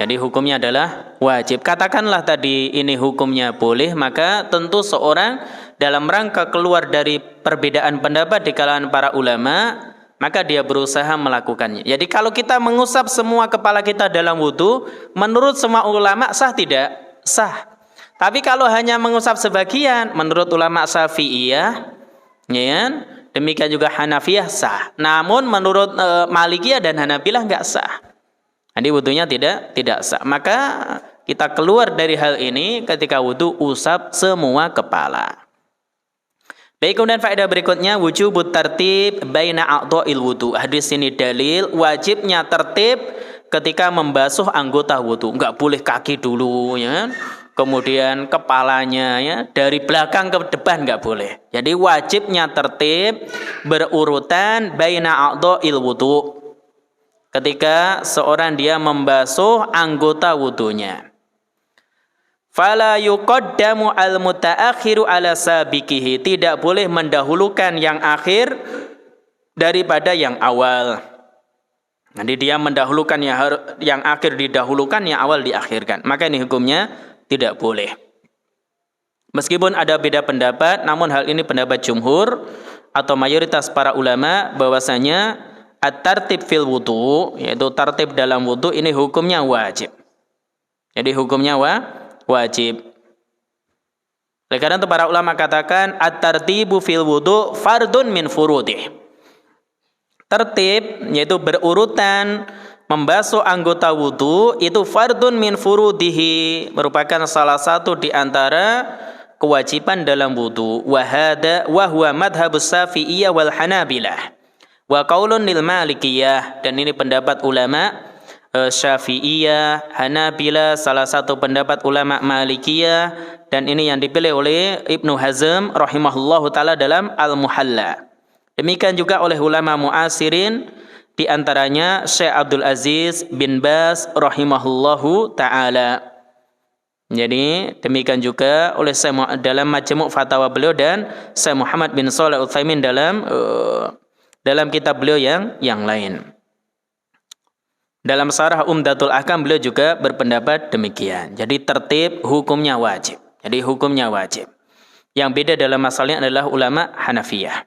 Jadi hukumnya adalah wajib. Katakanlah tadi ini hukumnya boleh, maka tentu seorang dalam rangka keluar dari perbedaan pendapat di kalangan para ulama, maka dia berusaha melakukannya. Jadi kalau kita mengusap semua kepala kita dalam wudu, menurut semua ulama sah tidak? Sah. Tapi kalau hanya mengusap sebagian, menurut ulama Syafi'iyah, ya, demikian juga Hanafiyah sah. Namun menurut Malikiyah dan Hanabilah enggak sah. Jadi wudunya tidak sah. Maka kita keluar dari hal ini ketika wudu usap semua kepala. Baik, kemudian faedah berikutnya wujubut tartib baina a'dha'il wudu. Hadis ini dalil wajibnya tertib ketika membasuh anggota wudu. Enggak boleh kaki dulu, ya. Kemudian kepalanya, ya, dari belakang ke depan enggak boleh. Jadi wajibnya tertib berurutan baina a'dha'il wudu. Ketika seorang dia membasuh anggota wudunya. Fala yuqaddamu al-mutaakhiru ala sabiqihi, tidak boleh mendahulukan yang akhir daripada yang awal. Nanti dia mendahulukan yang akhir didahulukan, yang awal diakhirkan. Maka ini hukumnya tidak boleh. Meskipun ada beda pendapat, namun hal ini pendapat jumhur atau mayoritas para ulama bahwasanya at-tartib fil wudu, yaitu tartib dalam wudu ini hukumnya wajib. Jadi hukumnya wajib. Oleh karena itu para ulama katakan at-tartibu fil wudu fardun min furudih. tertib yaitu berurutan membasuh anggota wudu itu fardun min furudihi, merupakan salah satu di antara kewajiban dalam wudu. Wa huwa madhhabus Syafi'iyah wal Hanabilah wa qaulun lil Malikiyah, dan ini pendapat ulama Syafi'iyah, Hanabilah, salah satu pendapat ulama Malikiyah, dan ini yang dipilih oleh Ibnu Hazm rahimahullahu taala dalam Al-Muhalla. Demikian juga oleh ulama muasirin, di antaranya Syekh Abdul Aziz bin Baz rahimahullahu taala. Jadi demikian juga oleh Syekh dalam Majmu' Fatawa beliau, dan Syekh Muhammad bin Shalih Al-Utsaimin dalam kitab beliau yang lain. Dalam Syarah Umdatul Ahkam beliau juga berpendapat demikian. Jadi tertib hukumnya wajib. Yang beda dalam masalahnya adalah ulama Hanafiyah.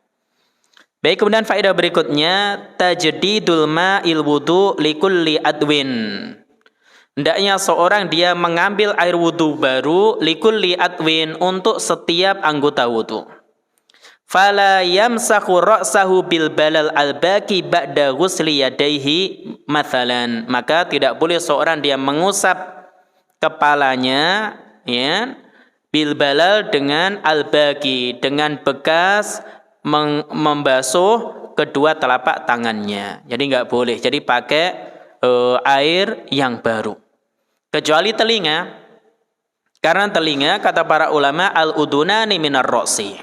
Baik, kemudian faedah berikutnya tajdidul ma'il wudu likulli adwin. Hendaknya seorang dia mengambil air wudu baru likulli adwin, untuk setiap anggota wudu. Fala yamsahu ra'sahu bil balal al-baqi ba'da ghusli yadayhi mathalan. Maka tidak boleh seorang dia mengusap kepalanya bil balal dengan al-baqi, dengan bekas membasuh kedua telapak tangannya. Jadi enggak boleh. Jadi pakai air yang baru. Kecuali telinga. Karena telinga kata para ulama al-udunani minar ra'si.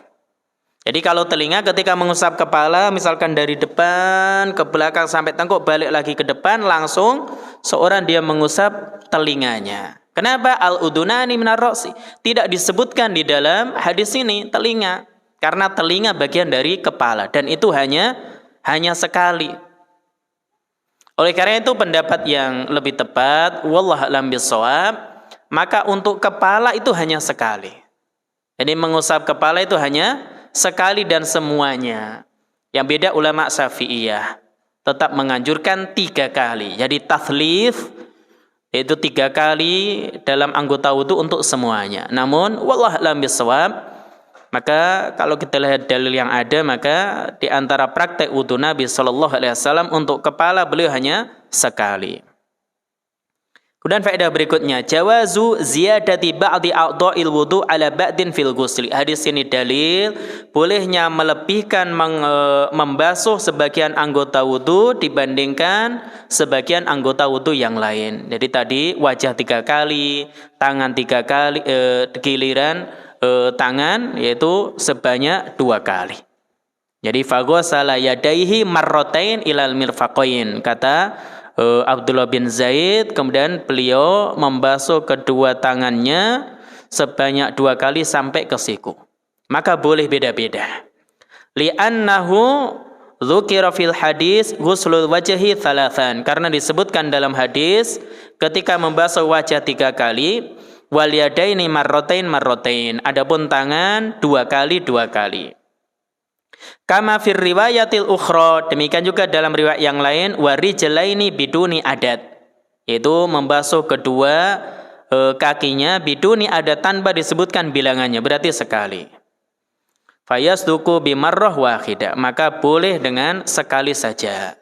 Jadi kalau telinga ketika mengusap kepala, misalkan dari depan ke belakang sampai tengkuk, balik lagi ke depan, langsung seorang dia mengusap telinganya. Kenapa al-udunani minar ra'si? Tidak disebutkan di dalam hadis ini telinga. Karena telinga bagian dari kepala, dan itu hanya sekali. Oleh karena itu pendapat yang lebih tepat, wallahu a'lam bishawab, maka untuk kepala itu hanya sekali. Jadi mengusap kepala itu hanya sekali dan semuanya. Yang beda ulama Syafi'iyah tetap menganjurkan 3 kali. Jadi tathlith itu 3 kali dalam anggota wudu untuk semuanya. Namun wallahu a'lam bishawab, maka kalau kita lihat dalil yang ada, maka di antara praktek wudu Nabi sallallahu alaihi wasallam untuk kepala beliau hanya sekali. Kemudian faedah berikutnya, jawazu ziyadati ba'di a'dha'il wudu ala ba'din fil ghusli. Hadis ini dalil bolehnya melebihkan membasuh sebagian anggota wudu dibandingkan sebagian anggota wudu yang lain. Jadi tadi wajah 3 kali, tangan 3 kali, giliran tangan yaitu sebanyak 2 kali. Jadi faghasala yadaihi marratain ilal mirfaqain, kata Abdullah bin Zaid, kemudian beliau membasuh kedua tangannya sebanyak 2 kali sampai ke siku. Maka boleh beda-beda. Li'annahu dzukira fil hadis ghuslul wajhi thalathan, karena disebutkan dalam hadis ketika membasuh wajah 3 kali, wal yadaini marratain, adapun tangan 2 kali 2 kali. Kama fir riwayatil ukhra, demikian juga dalam riwayat yang lain, warijlaini biduni adat, yaitu membasuh kedua kakinya biduni adat, tanpa disebutkan bilangannya, berarti sekali. Fayasduku bimarrah wahidah, maka boleh dengan sekali saja.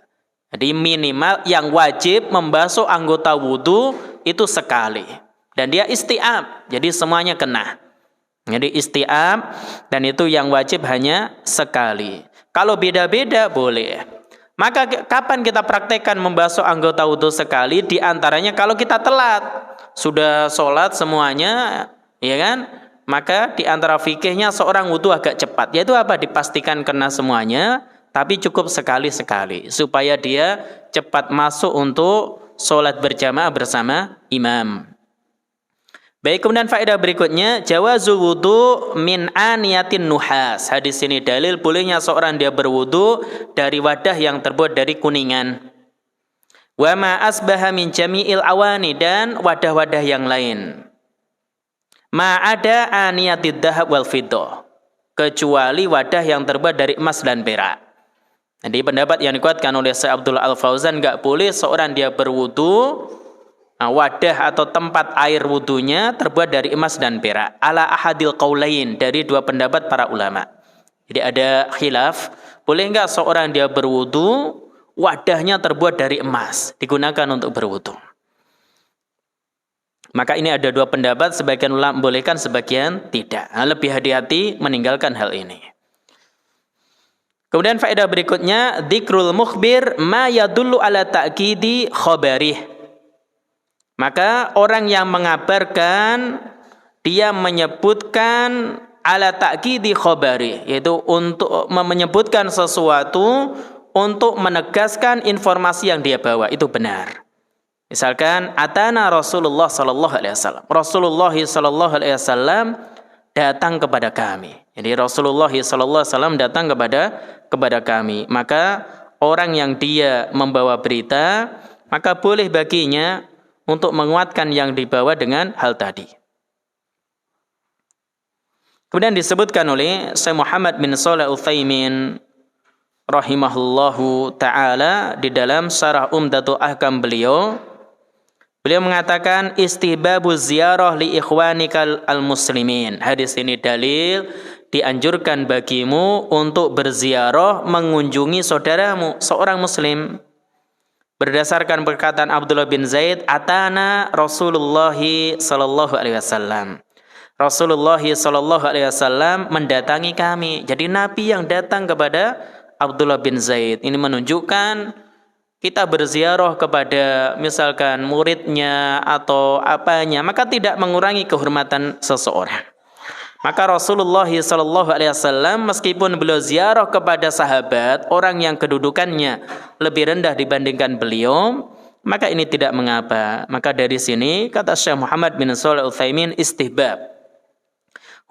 Jadi minimal yang wajib membasuh anggota wudu itu sekali. Dan dia isti'ab, jadi semuanya kena. Jadi isti'ab, dan itu yang wajib hanya sekali. Kalau beda-beda boleh. Maka kapan kita praktekkan membasuh anggota wudu sekali? Di antaranya kalau kita telat, sudah sholat semuanya, ya kan? Maka di antara fikihnya seorang wudu agak cepat. Yaitu apa? Dipastikan kena semuanya, tapi cukup sekali-sekali. Supaya dia cepat masuk untuk sholat berjamaah bersama imam. Baik, kemudian faedah berikutnya, jawazu wudu min aniyatin nuhas. Hadis ini dalil bolehnya seorang dia berwudu dari wadah yang terbuat dari kuningan. Wa ma asbaha min jami'il awani, dan wadah-wadah yang lain. Ma ada aniyatid dhahab wal fiddah, kecuali wadah yang terbuat dari emas dan perak. Jadi pendapat yang dikuatkan oleh Syekh Abdullah Al-Fauzan, enggak boleh seorang dia berwudu wadah atau tempat air wudunya terbuat dari emas dan perak. Ala ahadil qaulain, dari 2 pendapat para ulama. Jadi ada khilaf, boleh enggak seorang dia berwudu wadahnya terbuat dari emas, digunakan untuk berwudu. Maka ini ada dua pendapat, sebagian ulama membolehkan, sebagian tidak. Lebih hati-hati meninggalkan hal ini. Kemudian faedah berikutnya, dzikrul mukhbir ma yadullu ala ta'kidi khabarih. Maka orang yang mengabarkan, dia menyebutkan ala ta'kidi khabari, yaitu untuk menyebutkan sesuatu untuk menegaskan informasi yang dia bawa itu benar. Misalkan atana Rasulullah sallallahu alaihi wasallam. Rasulullah sallallahu alaihi wasallam datang kepada kami. Jadi Rasulullah sallallahu alaihi wasallam datang kepada kami. Maka orang yang dia membawa berita, maka boleh baginya untuk menguatkan yang dibawa dengan hal tadi. Kemudian disebutkan oleh Syekh Muhammad bin Shalih Al-Utsaimin rahimahullahu taala di dalam Syarah Umdatul Ahkam beliau mengatakan istihbabu ziyarah li ikhwanikal al-muslimin. Hadis ini dalil dianjurkan bagimu untuk berziarah mengunjungi saudaramu seorang muslim. Berdasarkan perkataan Abdullah bin Zaid, atana Rasulullah sallallahu alaihi wasallam. Rasulullah sallallahu alaihi wasallam mendatangi kami. Jadi Nabi yang datang kepada Abdullah bin Zaid. Ini menunjukkan kita berziarah kepada misalkan muridnya atau apanya, maka tidak mengurangi kehormatan seseorang. Maka Rasulullah sallallahu alaihi wasallam meskipun beliau ziarah kepada sahabat, orang yang kedudukannya lebih rendah dibandingkan beliau, maka ini tidak mengapa. Maka dari sini kata Syekh Muhammad bin Shalih Al-Utsaimin, istihbab.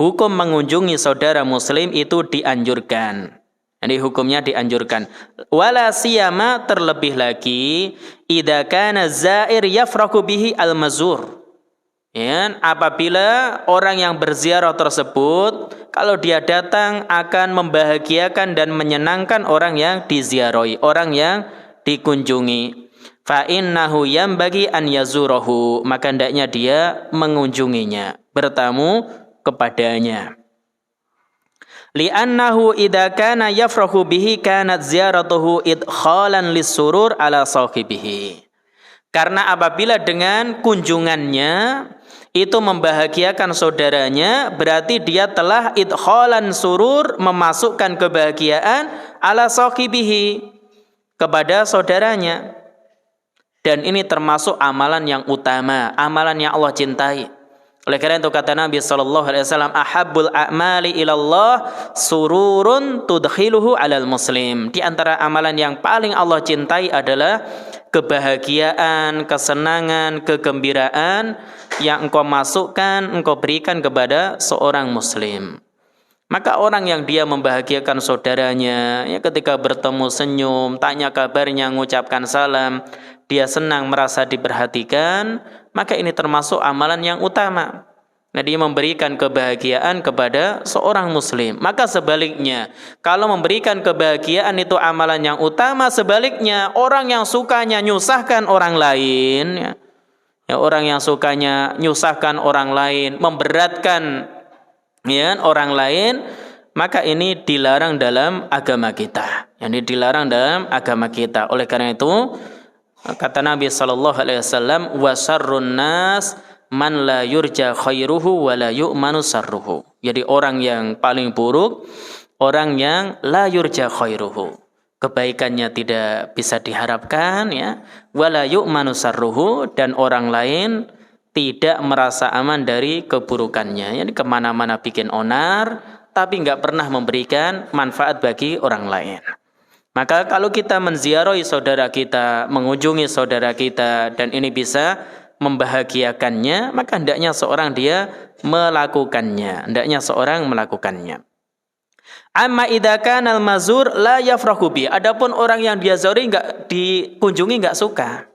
Hukum mengunjungi saudara muslim itu dianjurkan. Jadi hukumnya dianjurkan. Wala siyama, terlebih lagi idza kana zair yafraku bihi al-mazur. Ya, apabila orang yang berziarah tersebut kalau dia datang akan membahagiakan dan menyenangkan orang yang diziarahi, orang yang dikunjungi. Fa innahu yanbaghi an yazurahu, maka hendaknya dia mengunjunginya, bertamu kepadanya. Li'annahu idza kana yafrahu bihi kanat ziyaratuhu idkhalan lis-surur ala sahibihi. Karena apabila dengan kunjungannya itu membahagiakan saudaranya, berarti dia telah idkhalan surur, memasukkan kebahagiaan ala sahibihi, kepada saudaranya. Dan ini termasuk amalan yang utama, amalan yang Allah cintai. Oleh karena itu kata Nabi sallallahu alaihi wasallam, ahabbul a'mali ilallah sururun tudkhiluhu alal muslim. Di antara amalan yang paling Allah cintai adalah kebahagiaan, kesenangan, kegembiraan yang engkau masukkan, engkau berikan kepada seorang muslim. Maka orang yang dia membahagiakan saudaranya, ya ketika bertemu senyum, tanya kabarnya, mengucapkan salam, dia senang merasa diperhatikan, maka ini termasuk amalan yang utama. Nah, dia memberikan kebahagiaan kepada seorang muslim. Maka sebaliknya, kalau memberikan kebahagiaan itu amalan yang utama, sebaliknya orang yang sukanya nyusahkan orang lain, ya orang yang sukanya nyusahkan orang lain, memberatkan ya orang lain, maka ini dilarang dalam agama kita. Ini dilarang dalam agama kita. Oleh karena itu, kata Nabi sallallahu alaihi wasallam, wa syarrun nas man la yurja khairuhu wa la yu'manu sarruhu. Jadi orang yang paling buruk, orang yang la yurja khairuhu, kebaikannya tidak bisa diharapkan, ya, wa la yu'manu sarruhu, dan orang lain tidak merasa aman dari keburukannya. Jadi kemana-mana bikin onar, tapi nggak pernah memberikan manfaat bagi orang lain. Maka kalau kita menziarahi saudara kita, mengunjungi saudara kita, dan ini bisa membahagiakannya, maka hendaknya seorang dia melakukannya. Amma idza kana al-mazur la yafrahu bi. Adapun orang yang dia ziarahi enggak dikunjungi enggak suka.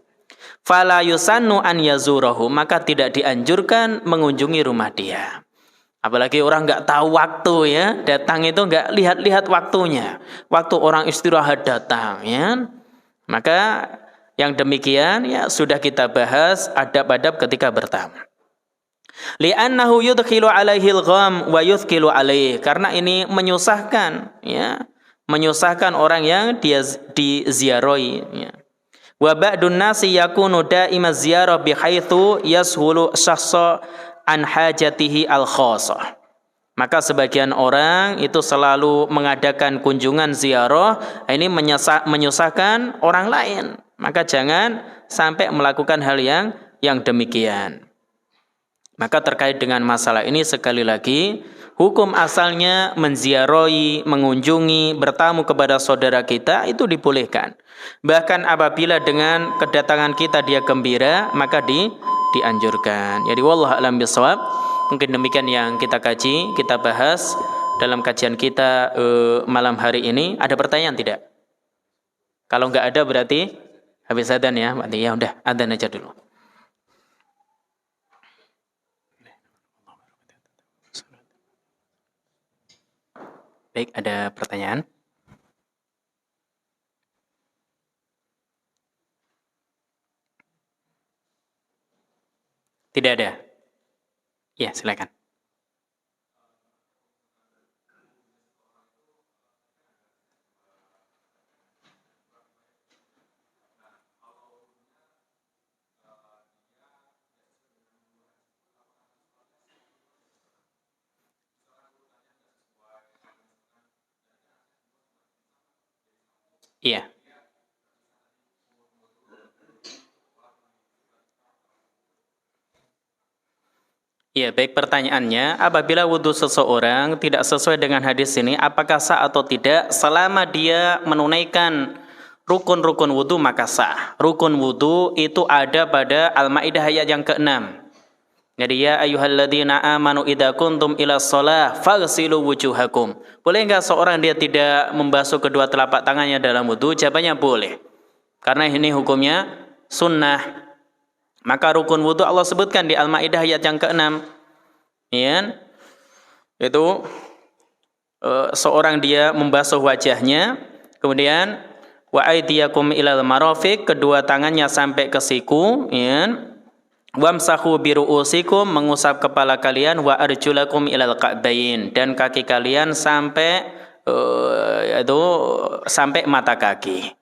Fala yusannu an yazurahu, maka tidak dianjurkan mengunjungi rumah dia. Apalagi orang nggak tahu waktu, ya, datang itu nggak lihat-lihat waktunya. Waktu orang istirahat datang, ya. Maka yang demikian ya sudah kita bahas adab-adab ketika bertamu. Li'annahu yudkhilu alaihi al-gham wa yuthqilu alaihi, karena ini menyusahkan, ya, menyusahkan orang yang dia diziarahi, ya. Wa ba'dun nasi yakunu daimaz ziyarah bihaitsu yashulu syakhsa an hajatihi al-khassah. Maka sebagian orang itu selalu mengadakan kunjungan ziarah, ini menyusahkan orang lain. Maka jangan sampai melakukan hal yang demikian. Maka terkait dengan masalah ini sekali lagi, hukum asalnya menziarahi, mengunjungi, bertamu kepada saudara kita itu dibolehkan. Bahkan apabila dengan kedatangan kita dia gembira, maka dianjurkan. Jadi wallahu a'lam bishawab. Mungkin demikian yang kita kaji, kita bahas dalam kajian kita malam hari ini. Ada pertanyaan tidak? Kalau enggak ada berarti habis adzan ya. Berarti ya udah adzan aja dulu. Baik, ada pertanyaan? Tidak ada? Ya, silakan. Iya. Iya, baik, pertanyaannya, apabila wudhu seseorang tidak sesuai dengan hadis ini, apakah sah atau tidak? Selama dia menunaikan rukun-rukun wudhu maka sah. Rukun wudhu itu ada pada Al-Maidah ayat yang ke-6. Jadi ya ayyuhalladzina amanu idza kuntum ila shalah faghsilu wujuhakum. Boleh enggak seorang dia tidak membasuh kedua telapak tangannya dalam wudhu? Jawabannya boleh. Karena ini hukumnya sunnah. Maka rukun wudhu Allah sebutkan di Al-Maidah ayat yang ke-6. Ya. Itu seorang dia membasuh wajahnya, kemudian wa aydiyakum ilal marafiq, kedua tangannya sampai ke siku, ya. Wamsahu biru'usikum, mengusap kepala kalian, wa arjulakum ilal ka'bain, dan kaki kalian sampai sampai mata kaki.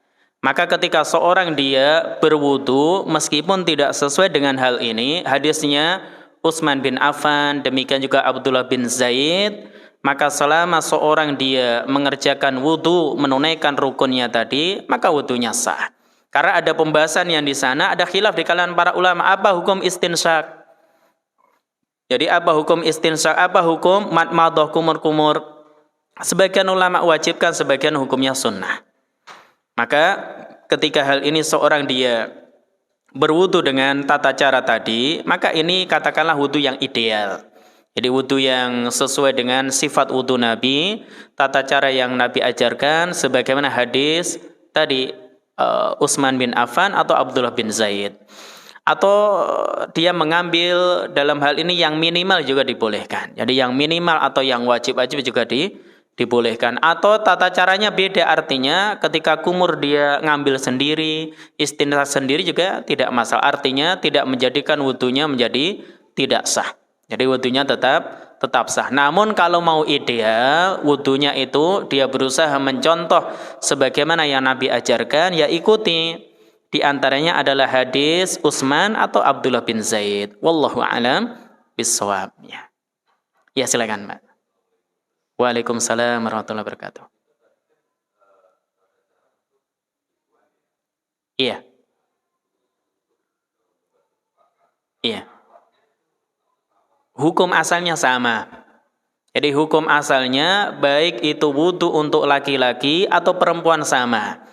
Maka ketika seorang dia berwudu, meskipun tidak sesuai dengan hal ini, hadisnya Utsman bin Affan, demikian juga Abdullah bin Zaid, maka selama seorang dia mengerjakan wudu, menunaikan rukunnya tadi, maka wudunya sah. Karena ada pembahasan yang di sana, ada khilaf di kalangan para ulama, apa hukum istinsyak? Jadi apa hukum istinsyak? Apa hukum madmadah kumur-kumur? Sebagian ulama wajibkan, sebagian hukumnya sunnah. Maka ketika hal ini seorang dia berwudu dengan tata cara tadi, maka ini katakanlah wudu yang ideal. Jadi wudu yang sesuai dengan sifat wudu Nabi, tata cara yang Nabi ajarkan, sebagaimana hadis tadi Utsman bin Affan atau Abdullah bin Zaid. Atau dia mengambil dalam hal ini yang minimal juga dibolehkan. Jadi yang minimal atau yang wajib-wajib juga dibolehkan. Atau tata caranya beda, artinya ketika kumur dia ngambil sendiri, istinsyak sendiri juga tidak masalah. Artinya tidak menjadikan wudunya menjadi tidak sah. Jadi wudunya tetap sah. Namun kalau mau ideal, wudunya itu dia berusaha mencontoh sebagaimana yang Nabi ajarkan, ya ikuti. Di antaranya adalah hadis Utsman atau Abdullah bin Zaid. Wallahu a'lam bishawab. Ya, silakan, Mbak. Waalaikumsalam warahmatullahi wabarakatuh. Iya. Iya. Hukum asalnya sama. Jadi hukum asalnya baik itu wudu untuk laki-laki atau perempuan sama.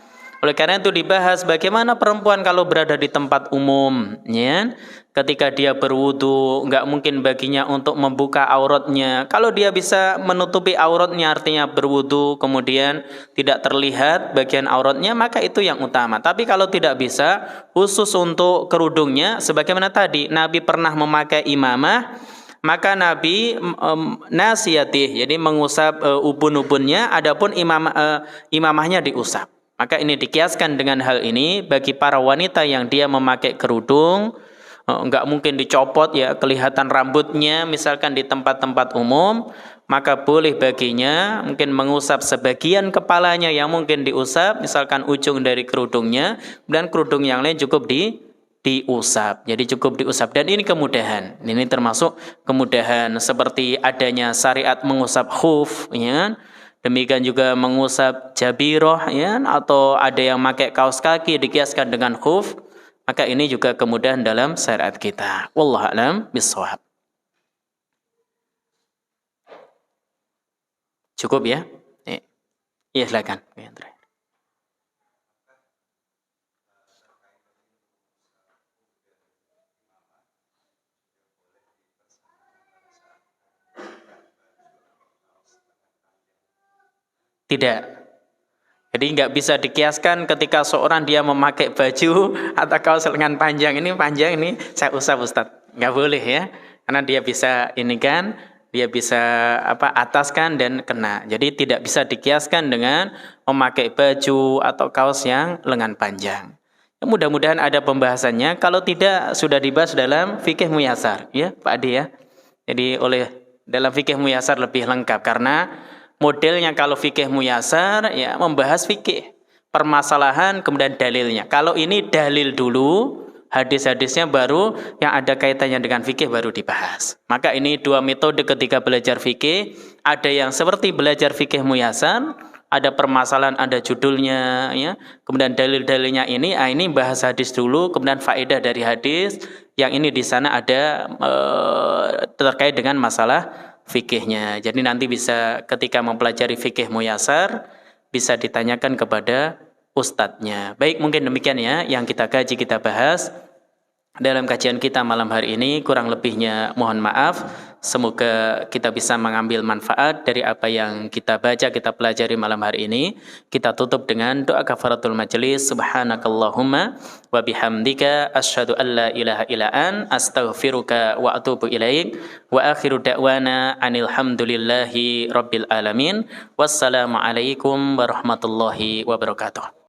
Oleh karena itu dibahas bagaimana perempuan kalau berada di tempat umum, ya. Ketika dia berwudu, enggak mungkin baginya untuk membuka auratnya. Kalau dia bisa menutupi auratnya, artinya berwudu kemudian tidak terlihat bagian auratnya, maka itu yang utama. Tapi kalau tidak bisa, khusus untuk kerudungnya, sebagaimana tadi Nabi pernah memakai imamah, maka Nabi nasiyatih, jadi mengusap ubun-ubunnya, adapun imamahnya diusap. Maka ini dikiaskan dengan hal ini bagi para wanita yang dia memakai kerudung, nggak mungkin dicopot ya, kelihatan rambutnya misalkan di tempat-tempat umum, maka boleh baginya mungkin mengusap sebagian kepalanya yang mungkin diusap, misalkan ujung dari kerudungnya, dan kerudung yang lain cukup diusap. Jadi cukup diusap, dan ini kemudahan. Ini termasuk kemudahan seperti adanya syariat mengusap khuf, ya. Demikian juga mengusap jabiroh, ya, atau ada yang pakai kaos kaki dikiaskan dengan khuf, maka ini juga kemudahan dalam syariat kita. Wallahu a'lam bishawab. Cukup ya? Iya, silakan. Tidak. Jadi nggak bisa dikiaskan ketika seorang dia memakai baju atau kaos lengan panjang. Ini panjang, ini saya usap Ustadz. Nggak boleh ya. Karena dia bisa ini kan, dia bisa ataskan dan kena. Jadi tidak bisa dikiaskan dengan memakai baju atau kaos yang lengan panjang. Ya, mudah-mudahan ada pembahasannya. Kalau tidak, sudah dibahas dalam fikih muyasar, ya Pak Adi ya. Jadi dalam fikih muyasar lebih lengkap, karena modelnya kalau fikih muyasar ya membahas fikih, permasalahan kemudian dalilnya. Kalau ini dalil dulu, hadis-hadisnya baru yang ada kaitannya dengan fikih baru dibahas. Maka ini dua metode ketika belajar fikih. Ada yang seperti belajar fikih muyasar, ada permasalahan, ada judulnya, ya. Kemudian dalil-dalilnya ini bahas hadis dulu, kemudian faedah dari hadis. Yang ini di sana ada terkait dengan masalah fikihnya. Jadi nanti bisa ketika mempelajari fikih muyasar bisa ditanyakan kepada ustadznya. Baik, mungkin demikian ya yang kita kaji, kita bahas dalam kajian kita malam hari ini. Kurang lebihnya mohon maaf. Semoga kita bisa mengambil manfaat dari apa yang kita baca, kita pelajari malam hari ini. Kita tutup dengan doa kafaratul majelis. Subhanakallahumma wa bihamdika asyhadu an la ilaha illa an astaghfiruka wa atubu ilaik. Wa akhiru da'wana anil hamdulillahi rabbil alamin. Wassalamualaikum warahmatullahi wabarakatuh.